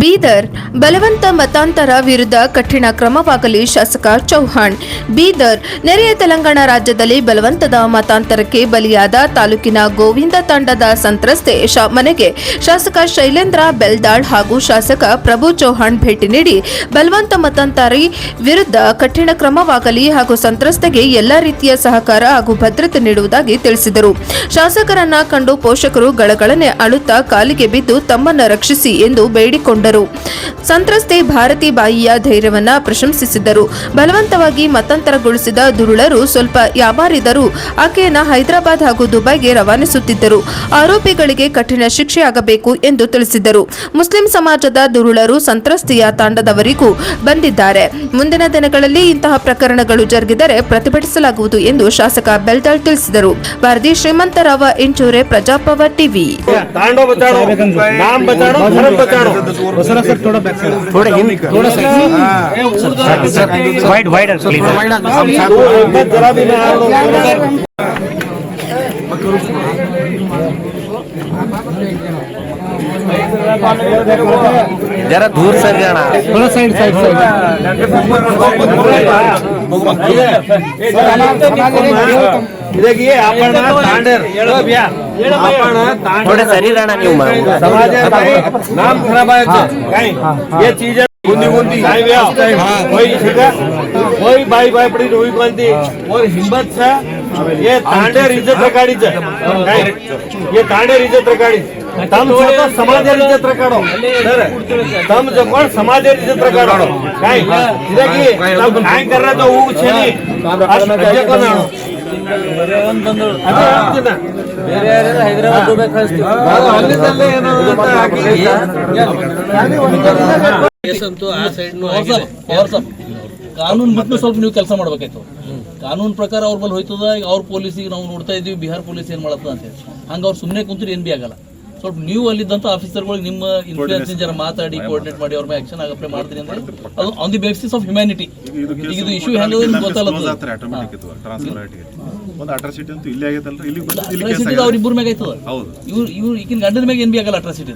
ಬೀದರ್ ಬಲವಂತ ಮತಾಂತರ ವಿರುದ್ಧ ಕಠಿಣ ಕ್ರಮವಾಗಲಿ ಶಾಸಕ ಚೌಹಾಣ್. ಬೀದರ್ ನೆರೆಯ ತೆಲಂಗಾಣ ರಾಜ್ಯದಲ್ಲಿ ಬಲವಂತದ ಮತಾಂತರಕ್ಕೆ ಬಲಿಯಾದ ತಾಲೂಕಿನ ಗೋವಿಂದ ತಂಡದ ಸಂತ್ರಸ್ತೆ ಮನೆಗೆ ಶಾಸಕ ಶೈಲೇಂದ್ರ ಬೆಲ್ದಾಳ್ ಹಾಗೂ ಶಾಸಕ ಪ್ರಭು ಚೌಹಾಣ್ ಭೇಟಿ ನೀಡಿ ಬಲವಂತ ಮತಾಂತರಿ ವಿರುದ್ಧ ಕಠಿಣ ಕ್ರಮವಾಗಲಿ ಹಾಗೂ ಸಂತ್ರಸ್ತೆಗೆ ಎಲ್ಲಾ ರೀತಿಯ ಸಹಕಾರ ಹಾಗೂ ಭದ್ರತೆ ನೀಡುವುದಾಗಿ ತಿಳಿಸಿದರು. ಶಾಸಕರನ್ನ ಕಂಡು ಪೋಷಕರು ಗಳಗಳನೆ ಅಳುತ್ತಾ ಕಾಲಿಗೆ ಬಿದ್ದು ತಮ್ಮನ್ನ ರಕ್ಷಿಸಿ ಎಂದು ಬೇಡಿಕೊಂಡರು. ಸಂತ್ರಸ್ತೆ ಭಾರತಿ ಬಾಯಿಯ ಧೈರ್ಯವನ್ನ ಪ್ರಶಂಸಿಸಿದ್ದರು. ಬಲವಂತವಾಗಿ ಮತಾಂತರಗೊಳಿಸಿದ ದುರುಳರು ಸ್ವಲ್ಪ ಯಾಮಾರಿದರೂ ಆಕೆಯನ್ನ ಹೈದರಾಬಾದ್ ಹಾಗೂ ದುಬೈಗೆ ರವಾನಿಸುತ್ತಿದ್ದರು. ಆರೋಪಿಗಳಿಗೆ ಕಠಿಣ ಶಿಕ್ಷೆಯಾಗಬೇಕು ಎಂದು ತಿಳಿಸಿದ್ದರು. ಮುಸ್ಲಿಂ ಸಮಾಜದ ದುರುಳರು ಸಂತ್ರಸ್ತೆಯ ತಾಂಡದವರಿಗೂ ಬಂದಿದ್ದಾರೆ. ಮುಂದಿನ ದಿನಗಳಲ್ಲಿ ಇಂತಹ ಪ್ರಕರಣಗಳು ಜರುಗಿದರೆ ಪ್ರತಿಭಟಿಸಲಾಗುವುದು ಎಂದು ಶಾಸಕ ಬೆಲ್ದಾಳ್ ತಿಳಿಸಿದರು. ವರದಿ ಶ್ರೀಮಂತರಾವ ಇಂಚೂರೆ, ಪ್ರಜಾಪವರ್ ಟಿವಿ. जरा दूर सर जाना, थोड़ा साइड साइड देखिए आपण तांडेर आपण थोडे सरी राहणार ನೀವು समाज नाम खराब आहे काय ये चीज गुंदी गुंदी कोई बाई बाई पड़ी रोई बनती और हिम्मत से ये तांडेर इज्जत रखाड़ी ये तांडेर इज्जत रखाड़ी तम स्वतः समाज इज्जत रखाड़ो तम जो कोण समाज इज्जत रखाड़ो काय ಇದಕ್ಕೆ ನಾವು ಹ್ಯಾಂಗ್ ಕರ್ರ तो ऊ छेनी ಅಷ್ಟೇ ಕೊನಾಣೋ ಹೈದರಾಬಾದ್ ದುಬೈ ಕಳಿಸ್ತೀವಿ ಅಲ್ಲಿಂದಲೇ ಏನೋ ಅಂತೂ ಆ ಸೈಡ್ ಕಾನೂನು ಬಿಟ್ಟು ಸ್ವಲ್ಪ ನೀವು ಕೆಲಸ ಮಾಡ್ಬೇಕಾಯ್ತು. ಕಾನೂನು ಪ್ರಕಾರ ಅವ್ರ ಬಲ್ಲಿ ಹೋಯ್ತದ. ಈಗ ಅವ್ರ ಪೊಲೀಸಿಗೆ ನಾವು ನೋಡ್ತಾ ಇದೀವಿ, ಬಿಹಾರ ಪೊಲೀಸ್ ಏನ್ ಮಾಡತ್ತದ ಅಂತ ಹೇಳಿ. ಹಂಗ ಅವ್ರು ಸುಮ್ಮನೆ ಕುಂತ್ರು ಏನ್ ಬಿ ಆಗಲ್ಲ. ಸ್ವಲ್ಪ ನೀವು ಅಲ್ಲಿದ್ದಂತ ಆಫೀಸರ್ಗಳಿಗೆ ನಿಮ್ಮ ಇನ್ಫ್ಲೂಯೆನ್ಸ್ ಜರ ಮಾತಾಡಿ ಕೋಆರ್ಡಿನೇಟ್ ಮಾಡಿ ಅವ್ರ ಮೇಲೆ ಆಕ್ಷನ್ ಆಗಪ್ಲೆ ಮಾಡ್ತೀರಿ ಅಂದ್ರೆ ಅದು on the basis of humanity. ಈಗ ಇದು ಇಶ್ಯೂ ಹೆಂಗದ ಗೊತ್ತಲ್ಲ. ಅಟ್ರಾಸಿಟಿ ಅವ್ರ ಇಬ್ಬರ ಮ್ಯಾಗ ಆಯ್ತದ. ಇವ್ರು ಈಗಿನ ಗಂಡನ ಮ್ಯಾಗ ಏನ್ ಬಿ ಆಗಲ್ಲ ಅಟ್ರಾಸಿಟಿ.